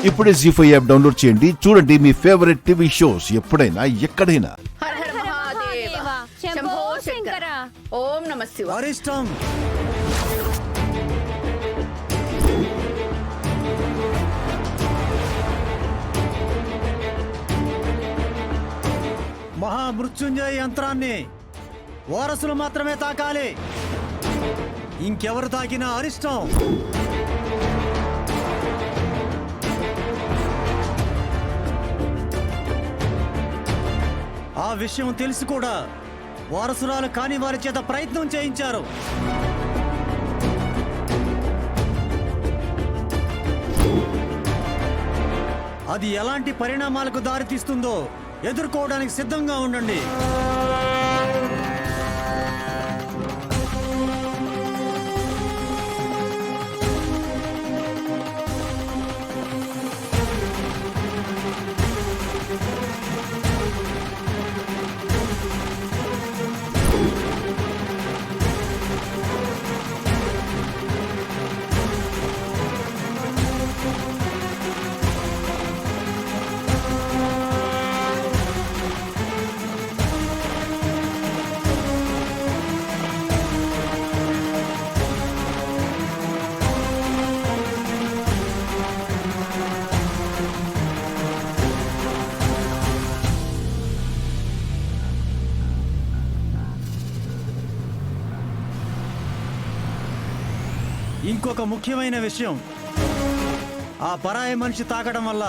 ఇప్పుడే జీ5 app download చేయండి. చూడండి మీ ఫేవరెట్ టీవీ షోస్ ఎప్పుడైనా ఎక్కడైనా. హర హర మహాదేవ శంభో శంకర. ఓం నమః శివాయ. అరిష్టం. మహామృత్యుంజయ యంత్రాన్ని వారసులు మాత్రమే తాకాలి. ఇంకెవరు తాకినా అరిష్టం. ఆ విషయం తెలిసి కూడా వారసురాలు కాని వారి చేత ప్రయత్నం చేయించారు. అది ఎలాంటి పరిణామాలకు దారితీస్తుందో ఎదుర్కోవడానికి సిద్ధంగా ఉండండి. ఇంకొక ముఖ్యమైన విషయం, ఆ పరాయి మనిషి తాకడం వల్ల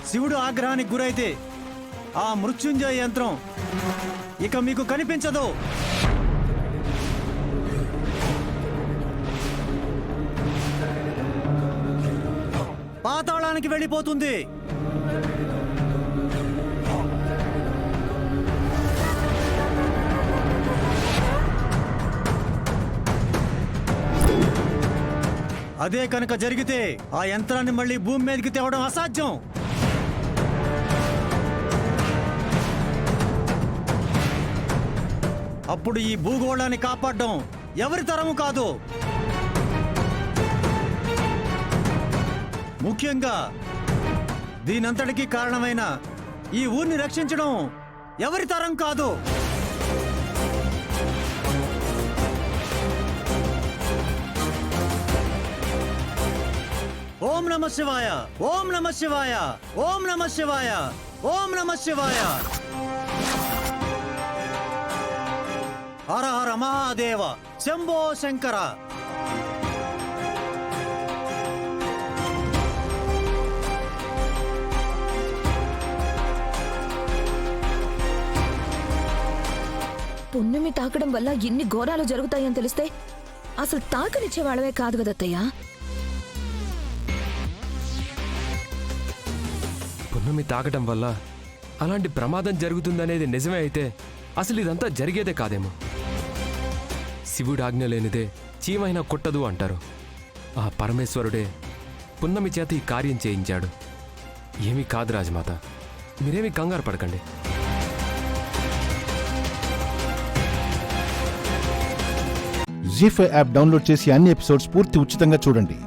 శివుడు ఆగ్రహానికి గురైతే ఆ మృత్యుంజయ యంత్రం ఇక మీకు కనిపించదు. పాతాళానికి వెళ్ళిపోతుంది. అదే కనుక జరిగితే ఆ యంత్రాన్ని మళ్ళీ భూమి మీదకి తేవడం అసాధ్యం. అప్పుడు ఈ భూగోళాన్ని కాపాడడం ఎవరి తరము కాదు. ముఖ్యంగా దీనంతటికీ కారణమైన ఈ ఊరిని రక్షించడం ఎవరి తరం కాదు. ఓం నమః శివాయ. ఓం నమః శివాయ. ఓం నమః శివాయ. ఓం నమః శివాయ. హర హర మహాదేవ శంభో శంకర. పుణ్యమి తాకడం వల్ల ఎన్ని ఘోరాలు జరుగుతాయని తెలిస్తే అసలు తాకనిచ్చే వాళ్ళవే కాదు కదత్తయ్యా. పున్నమి తాకటం వల్ల అలాంటి ప్రమాదం జరుగుతుందనేది నిజమే అయితే అసలు ఇదంతా జరిగేదే కాదేమో. శివుడు ఆజ్ఞ లేనిదే చీమైనా కుట్టదు అంటారు. ఆ పరమేశ్వరుడే పున్నమి చేత ఈ కార్యం చేయించాడు. ఏమీ కాదు రాజమాత, మీరేమీ కంగారు పడకండి. జీ5 యాప్ డౌన్లోడ్ చేసి అన్ని ఎపిసోడ్స్ పూర్తి ఉచితంగా చూడండి.